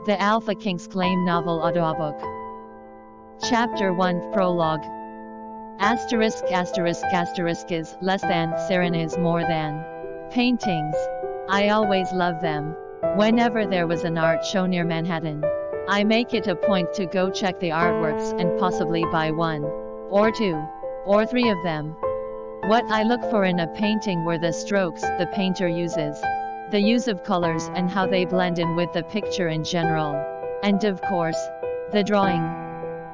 The Alpha King's Claim Novel Audiobook. Chapter 1 Prologue. Asterisk is less than, Seren is more than. Paintings. I always love them. Whenever there was an art show near Manhattan, I make it a point to go check the artworks and possibly buy one, or two, or three of them. What I look for in a painting were the strokes the painter uses, the use of colors and how they blend in with the picture in general, and of course, the drawing.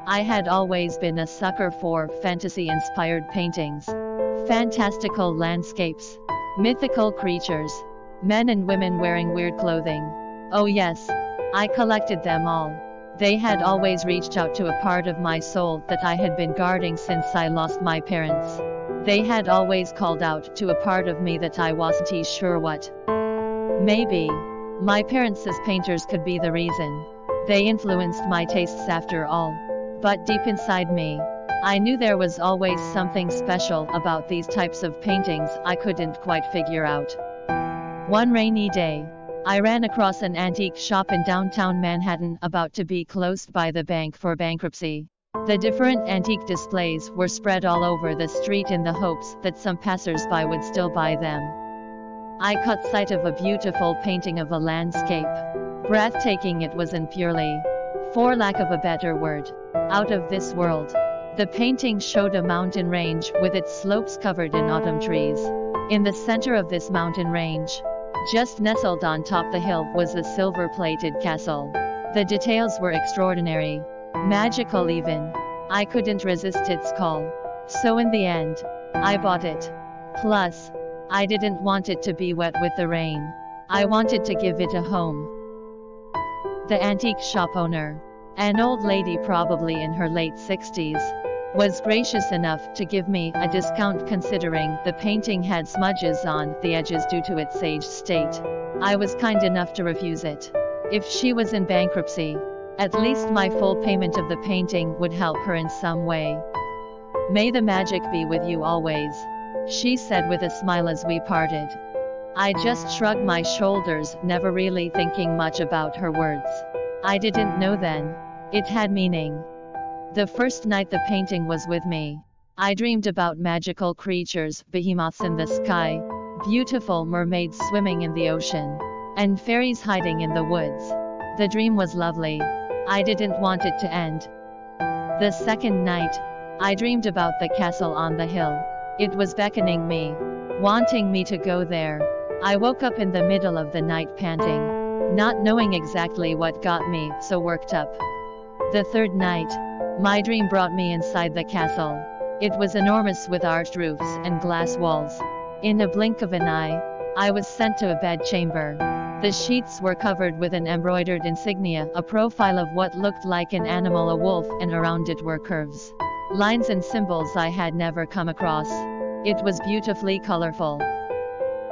I had always been a sucker for fantasy-inspired paintings, fantastical landscapes, mythical creatures, men and women wearing weird clothing. Oh yes, I collected them all. They had always reached out to a part of my soul that I had been guarding since I lost my parents. They had always called out to a part of me that I wasn't sure what. Maybe my parents as painters could be the reason. They influenced my tastes after all. But deep inside me, I knew there was always something special about these types of paintings I couldn't quite figure out. One rainy day, I ran across an antique shop in downtown Manhattan about to be closed by the bank for bankruptcy. The different antique displays were spread all over the street in the hopes that some passers-by would still buy them. I caught sight of a beautiful painting of a landscape. Breathtaking it was, and purely, for lack of a better word, out of this world. The painting showed a mountain range with its slopes covered in autumn trees. In the center of this mountain range, just nestled on top the hill, was a silver-plated castle. The details were extraordinary, magical even. I couldn't resist its call. So in the end, I bought it. Plus, I didn't want it to be wet with the rain. I wanted to give it a home. The antique shop owner, an old lady probably in her late 60s, was gracious enough to give me a discount considering the painting had smudges on the edges due to its aged state. I was kind enough to refuse it. If she was in bankruptcy, at least my full payment of the painting would help her in some way. "May the magic be with you always," she said with a smile as we parted. I just shrugged my shoulders, never really thinking much about her words. I didn't know then. It had meaning. The first night the painting was with me, I dreamed about magical creatures, behemoths in the sky, beautiful mermaids swimming in the ocean, and fairies hiding in the woods. The dream was lovely. I didn't want it to end. The second night, I dreamed about the castle on the hill. It was beckoning me, wanting me to go there. I woke up in the middle of the night panting, not knowing exactly what got me so worked up. The third night, my dream brought me inside the castle. It was enormous with arched roofs and glass walls. In a blink of an eye, I was sent to a bedchamber. The sheets were covered with an embroidered insignia, a profile of what looked like an animal, a wolf, and around it were curves, lines and symbols I had never come across. It was beautifully colorful.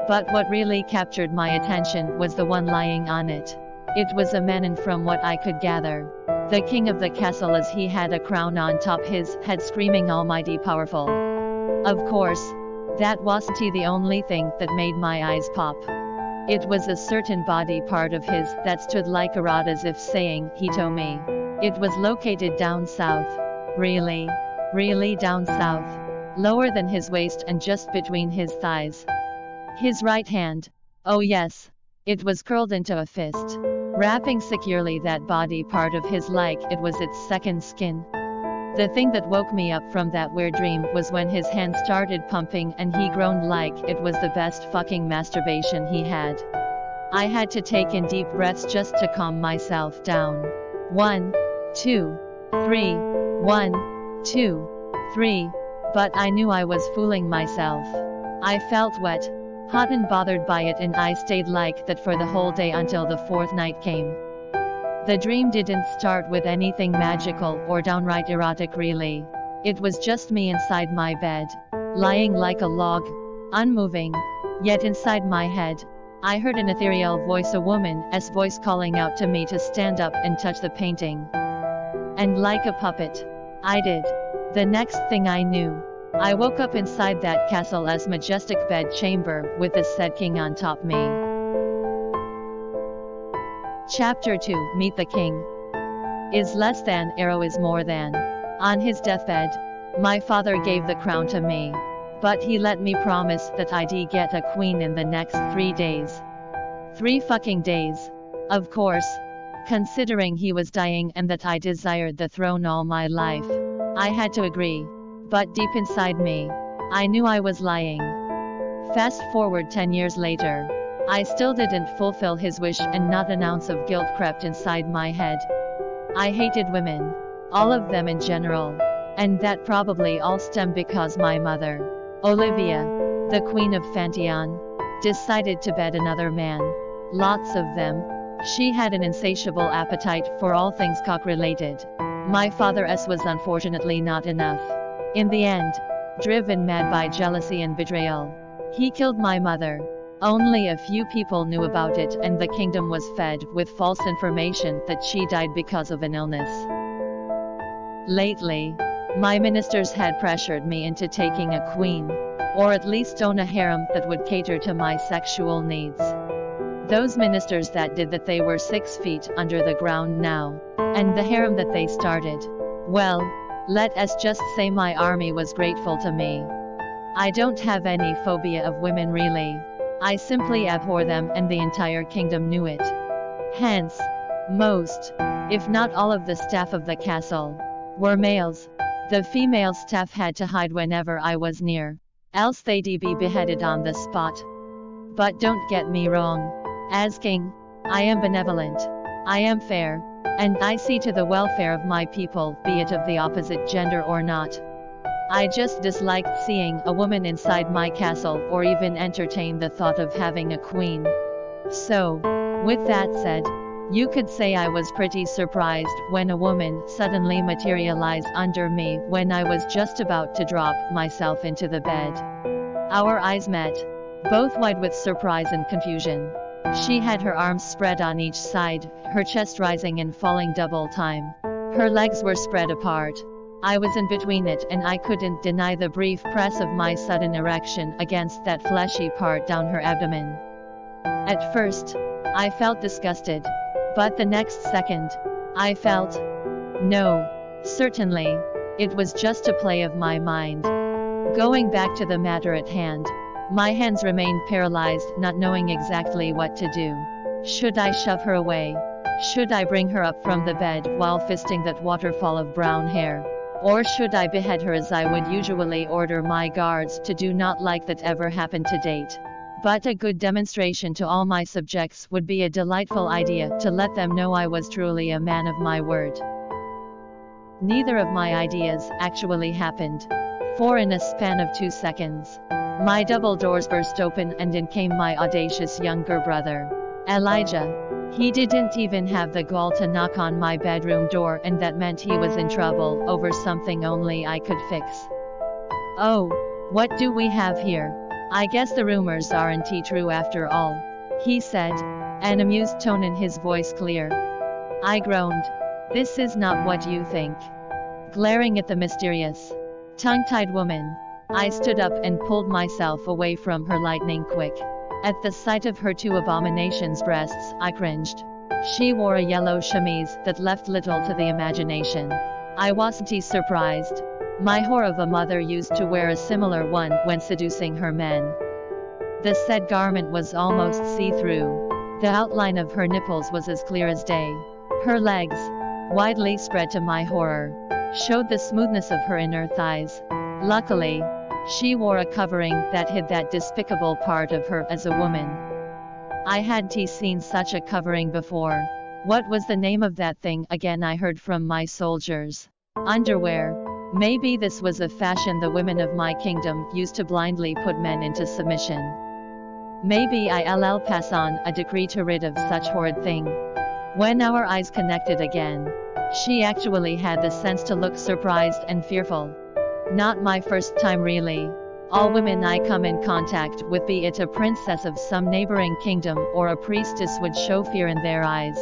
But what really captured my attention was the one lying on it. It was a man, and from what I could gather, the king of the castle, as he had a crown on top his head, screaming almighty powerful. Of course, that wasn't the only thing that made my eyes pop. It was a certain body part of his that stood like a rod, as if saying, "Hito me." It was located down south. Really, really down south. Lower than his waist and just between his thighs. His right hand, oh yes, it was curled into a fist, wrapping securely that body part of his like it was its second skin. The thing that woke me up from that weird dream was when his hand started pumping and he groaned like it was the best fucking masturbation he had. I had to take in deep breaths just to calm myself down. 1, 2, 3, 1, 2, 3. But I knew I was fooling myself. I felt wet, hot and bothered by it, and I stayed like that for the whole day until the fourth night came. The dream didn't start with anything magical or downright erotic really. It was just me inside my bed, lying like a log, unmoving. Yet inside my head, I heard an ethereal voice, a woman's voice, calling out to me to stand up and touch the painting. And like a puppet, I did. The next thing I knew, I woke up inside that castle's majestic bedchamber with the said king on top me. Chapter 2, Meet the King. Is less than, Aero is more than. On his deathbed, my father gave the crown to me. But he let me promise that I'd get a queen in the next 3 days. 3 fucking days. Of course. Considering he was dying and that I desired the throne all my life, I had to agree. But deep inside me, I knew I was lying. Fast forward 10 years later, I still didn't fulfill his wish and not an ounce of guilt crept inside my head. I hated women. All of them in general. And that probably all stemmed because my mother, Olivia, the Queen of Fantion, decided to bed another man. Lots of them. She had an insatiable appetite for all things cock-related. My father's was unfortunately not enough. In the end, driven mad by jealousy and betrayal, he killed my mother. Only a few people knew about it, and the kingdom was fed with false information that she died because of an illness. Lately, my ministers had pressured me into taking a queen, or at least own a harem that would cater to my sexual needs. Those ministers that did that, they were 6 feet under the ground now, and the harem that they started, well, let us just say my army was grateful to me. I don't have any phobia of women really. I simply abhor them, and the entire kingdom knew it. Hence, most, if not all of the staff of the castle, were males. The female staff had to hide whenever I was near, else they'd be beheaded on the spot. But don't get me wrong. As king, I am benevolent. I am fair, and I see to the welfare of my people, be it of the opposite gender or not. I just disliked seeing a woman inside my castle, or even entertain the thought of having a queen. So, with that said, you could say I was pretty surprised when a woman suddenly materialized under me when I was just about to drop myself into the bed. Our eyes met, both wide with surprise and confusion. She had her arms spread on each side, her chest rising and falling double time. Her legs were spread apart. I was in between it, and I couldn't deny the brief press of my sudden erection against that fleshy part down her abdomen. At first, I felt disgusted, but the next second, I felt, no, certainly, it was just a play of my mind. Going back to the matter at hand, my hands remained paralyzed, not knowing exactly what to do. Should I shove her away? Should I bring her up from the bed while fisting that waterfall of brown hair? Or should I behead her as I would usually order my guards to do? Not like that ever happened to date. But a good demonstration to all my subjects would be a delightful idea, to let them know I was truly a man of my word. Neither of my ideas actually happened. For in a span of 2 seconds, my double doors burst open and in came my audacious younger brother, Elijah. He didn't even have the gall to knock on my bedroom door, and that meant he was in trouble over something only I could fix. Oh, what do we have here? I guess the rumors aren't true after all, he said, an amused tone in his voice clear. I groaned. This is not what you think. Glaring at the mysterious, tongue-tied woman, I stood up and pulled myself away from her lightning quick. At the sight of her 2 abominations' breasts, I cringed. She wore a yellow chemise that left little to the imagination. I wasn't surprised. My whore of a mother used to wear a similar one when seducing her men. The said garment was almost see-through. The outline of her nipples was as clear as day. Her legs, widely spread to my horror, showed the smoothness of her inner thighs. Luckily, she wore a covering that hid that despicable part of her as a woman. I hadn't seen such a covering before. What was the name of that thing again? I heard from my soldiers. Underwear. Maybe this was a fashion the women of my kingdom used to blindly put men into submission. Maybe I'll pass on a decree to rid of such horrid thing. When our eyes connected again, she actually had the sense to look surprised and fearful. Not my first time really. All women I come in contact with, be it a princess of some neighboring kingdom or a priestess, would show fear in their eyes.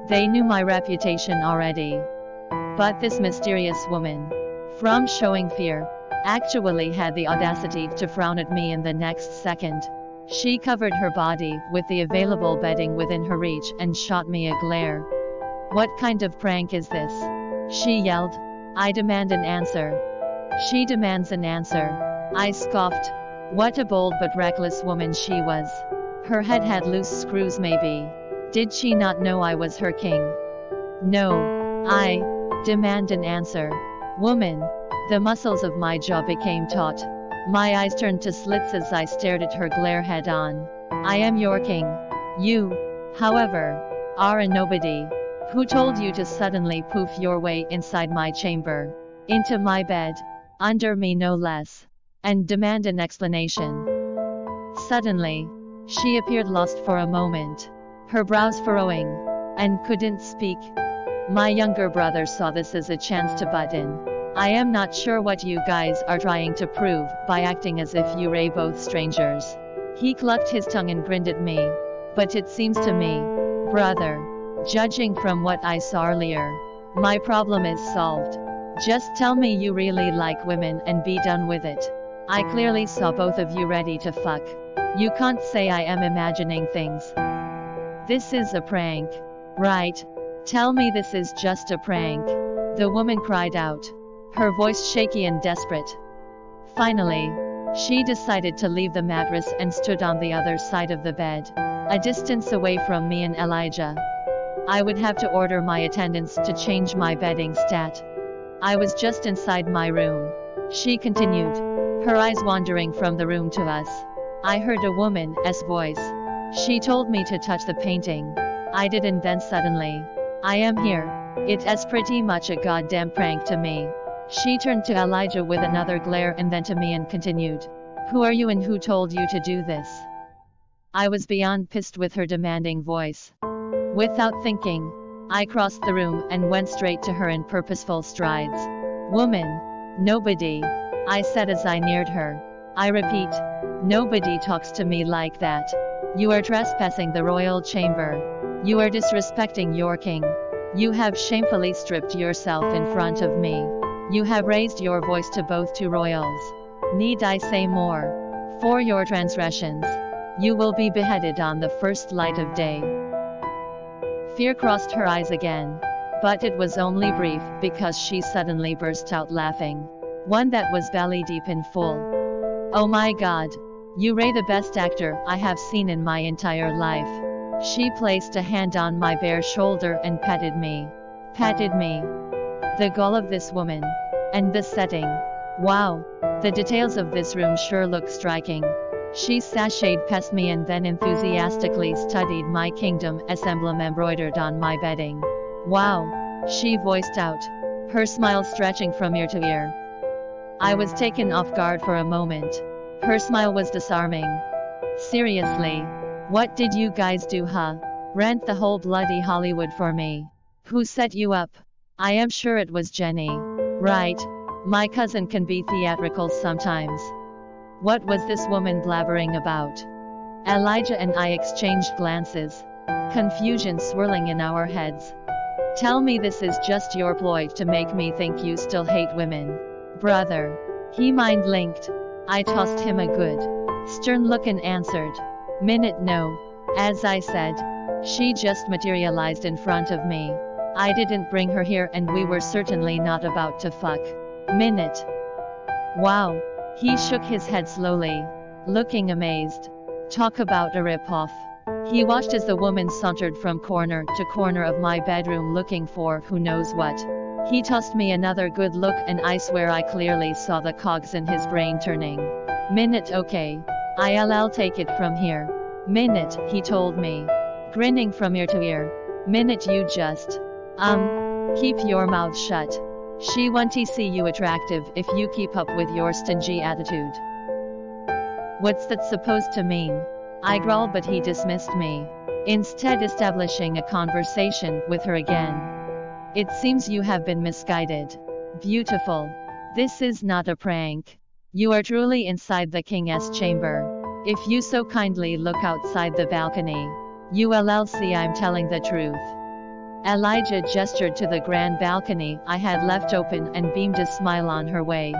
They knew my reputation already. But this mysterious woman, from showing fear, actually had the audacity to frown at me in the next second. She covered her body with the available bedding within her reach and shot me a glare. "What kind of prank is this?" she yelled. "I demand an answer." "She demands an answer," I scoffed. What a bold but reckless woman she was. Her head had loose screws maybe. Did she not know I was her king? "No, I demand an answer." "Woman." The muscles of my jaw became taut. My eyes turned to slits as I stared at her glare head on. "I am your king. You, however, are a nobody. Who told you to suddenly poof your way inside my chamber, into my bed, under me no less, and demand an explanation?" Suddenly, she appeared lost for a moment, her brows furrowing, and couldn't speak. My younger brother saw this as a chance to butt in. "I am not sure what you guys are trying to prove by acting as if you were both strangers." He clucked his tongue and grinned at me. "But it seems to me, brother, judging from what I saw earlier, my problem is solved. Just tell me you really like women and be done with it. I clearly saw both of you ready to fuck. You can't say I am imagining things. This is a prank, right? Tell me this is just a prank," the woman cried out, her voice shaky and desperate. Finally, she decided to leave the mattress and stood on the other side of the bed, a distance away from me and Elijah. I would have to order my attendants to change my bedding stat. I was just inside my room, she continued, her eyes wandering from the room to us. I heard a woman's voice. She told me to touch the painting. I did, and then suddenly, "I am here. It is pretty much a goddamn prank to me." She turned to Elijah with another glare and then to me and continued, "Who are you and who told you to do this?" I was beyond pissed with her demanding voice. Without thinking, I crossed the room and went straight to her in purposeful strides. "Woman, nobody," I said as I neared her. "I repeat, nobody talks to me like that. You are trespassing the royal chamber. You are disrespecting your king. You have shamefully stripped yourself in front of me. You have raised your voice to both two royals. Need I say more? For your transgressions, you will be beheaded on the first light of day." Fear crossed her eyes again, but it was only brief because she suddenly burst out laughing, one that was belly deep in full. "Oh my God, you are the best actor I have seen in my entire life." She placed a hand on my bare shoulder and patted me. Patted me. The gall of this woman. And the setting. Wow, the details of this room sure look striking. She sashayed past me and then enthusiastically studied my kingdom's emblem embroidered on my bedding. "Wow," she voiced out, her smile stretching from ear to ear. I was taken off guard for a moment. Her smile was disarming. "Seriously? What did you guys do, huh? Rent the whole bloody Hollywood for me? Who set you up?" "I am sure it was Jenny." "Right. My cousin can be theatrical sometimes." What was this woman blabbering about? Elijah and I exchanged glances, confusion swirling in our heads. "Tell me this is just your ploy to make me think you still hate women, brother." He mind-linked. I tossed him a good, stern look and answered, "Minute no. As I said, she just materialized in front of me. I didn't bring her here and we were certainly not about to fuck. Minute." "Wow." He shook his head slowly, looking amazed. Talk about a rip-off. He watched as the woman sauntered from corner to corner of my bedroom looking for who knows what. He tossed me another good look and I swear I clearly saw the cogs in his brain turning. "Minute, okay. I'll take it from here." "Minute," he told me, grinning from ear to ear. "Minute, you just keep your mouth shut. She won't see you attractive if you keep up with your stingy attitude." "What's that supposed to mean?" I growled, but he dismissed me, instead establishing a conversation with her again. "It seems you have been misguided. Beautiful. This is not a prank. You are truly inside the king's chamber. If you so kindly look outside the balcony, you will see I'm telling the truth." Elijah gestured to the grand balcony I had left open and beamed a smile on her way.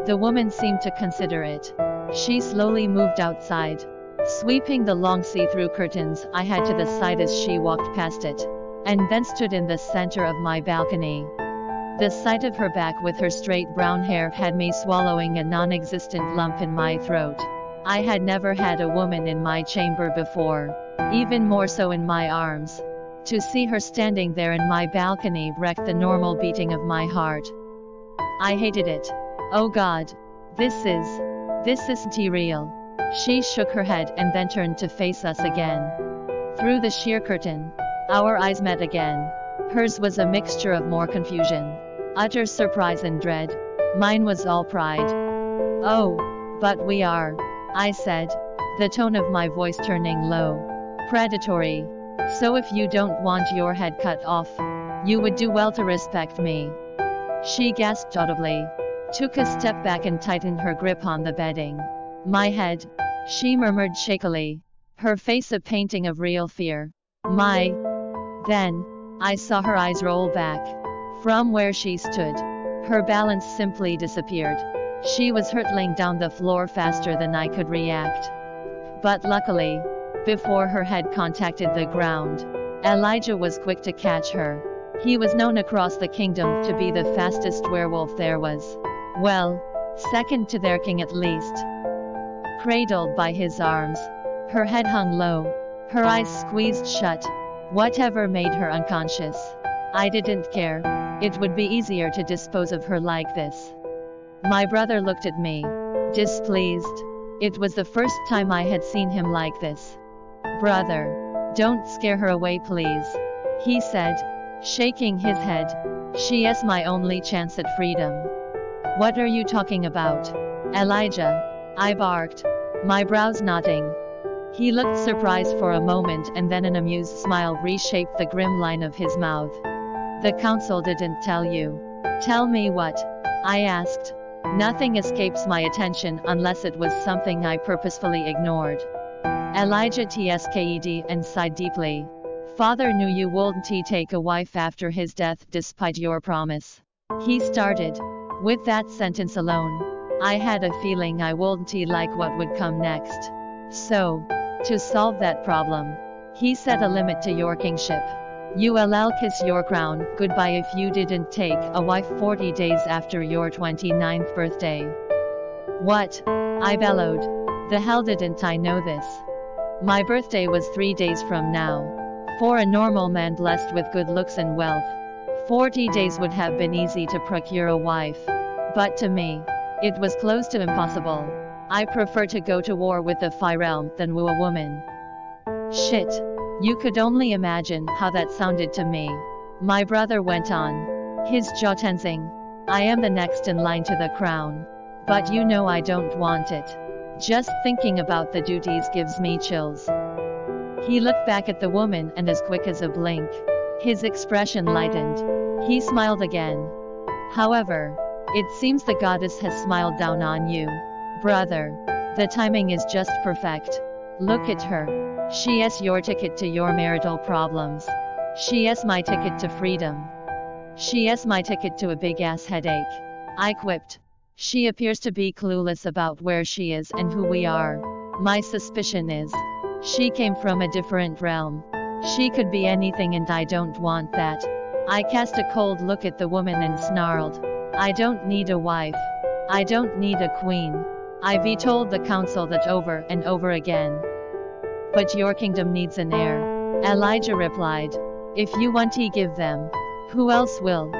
The woman seemed to consider it. She slowly moved outside, Sweeping the long see-through curtains, I had to the side as she walked past it, and then stood in the center of my balcony. The sight of her back with her straight brown hair had me swallowing a non-existent lump in my throat. I had never had a woman in my chamber before, even more so in my arms. To see her standing there in my balcony wrecked the normal beating of my heart. I hated it. Oh God. This isn't real. She shook her head and then turned to face us again. Through the sheer curtain, our eyes met again. Hers was a mixture of more confusion, utter surprise and dread. Mine was all pride. Oh, but we are, I said, the tone of my voice turning low, predatory. So if you don't want your head cut off, you would do well to respect me. She gasped audibly, took a step back and tightened her grip on the bedding. My head, she murmured shakily, her face a painting of real fear. Then, I saw her eyes roll back. From where she stood, her balance simply disappeared. She was hurtling down the floor faster than I could react. But luckily, before her head contacted the ground, Elijah was quick to catch her. He was known across the kingdom to be the fastest werewolf there was. Well, second to their king at least. Cradled by his arms, her head hung low, her eyes squeezed shut. Whatever made her unconscious, I didn't care. It would be easier to dispose of her like this. My brother looked at me, displeased. It was the first time I had seen him like this. Brother, don't scare her away please, he said, shaking his head. She is my only chance at freedom. What are you talking about, Elijah? I barked, my brows knotting. He looked surprised for a moment and then an amused smile reshaped the grim line of his mouth. The council didn't tell you. Tell me what? I asked. Nothing escapes my attention unless it was something I purposefully ignored. Elijah tsked and sighed deeply. Father knew you wouldn't take a wife after his death despite your promise. He started. With that sentence alone, I had a feeling I wouldn't like what would come next. So, to solve that problem, he set a limit to your kingship. You'll kiss your crown goodbye if you didn't take a wife 40 days after your 29th birthday. What? I bellowed. The hell didn't I know this? My birthday was 3 days from now. For a normal man blessed with good looks and wealth, 40 days would have been easy to procure a wife. But to me, it was close to impossible. I prefer to go to war with the Fire Realm than woo a woman. Shit. You could only imagine how that sounded to me. My brother went on, his jaw tensing. I am the next in line to the crown. But you know I don't want it. Just thinking about the duties gives me chills. He looked back at the woman and as quick as a blink, his expression lightened. He smiled again. However, it seems the goddess has smiled down on you, brother. The timing is just perfect. Look at her. She is your ticket to your marital problems. She is my ticket to freedom. She is my ticket to a big-ass headache. I quipped. She appears to be clueless about where she is and who we are. My suspicion is, she came from a different realm. She could be anything and I don't want that. I cast a cold look at the woman and snarled. I don't need a wife. I don't need a queen. I've told the council that over and over again. But your kingdom needs an heir, Elijah replied. If you want to give them, who else will?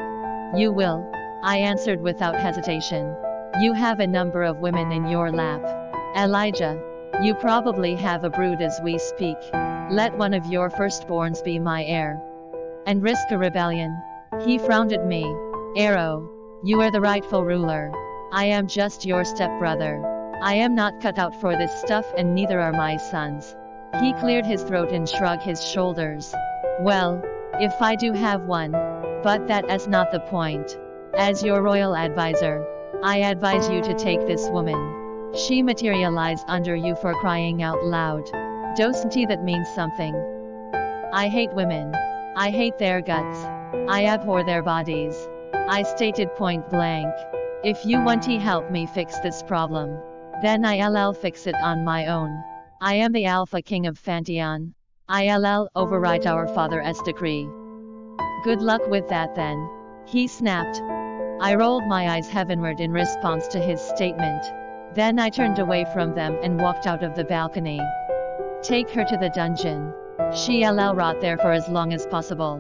You will, I answered without hesitation. You have a number of women in your lap, Elijah. You probably have a brood as we speak. Let one of your firstborns be my heir. And risk a rebellion. He frowned at me. Aero, you are the rightful ruler. I am just your stepbrother. I am not cut out for this stuff and neither are my sons. He cleared his throat and shrugged his shoulders. Well, if I do have one. But that is not the point. As your royal advisor, I advise you to take this woman. She materialized under you for crying out loud. Doesn't that means something? I hate women. I hate their guts. I abhor their bodies. I stated point blank. If you want to help me fix this problem, then I'll fix it on my own. I am the Alpha King of Fanteon. ILL overwrite our father's decree. Good luck with that then, he snapped. I rolled my eyes heavenward in response to his statement. Then I turned away from them and walked out of the balcony. Take her to the dungeon. She'll rot there for as long as possible.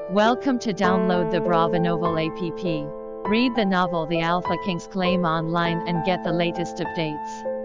Welcome to download the Bravonovel app. Read the novel The Alpha King's Claim online and get the latest updates.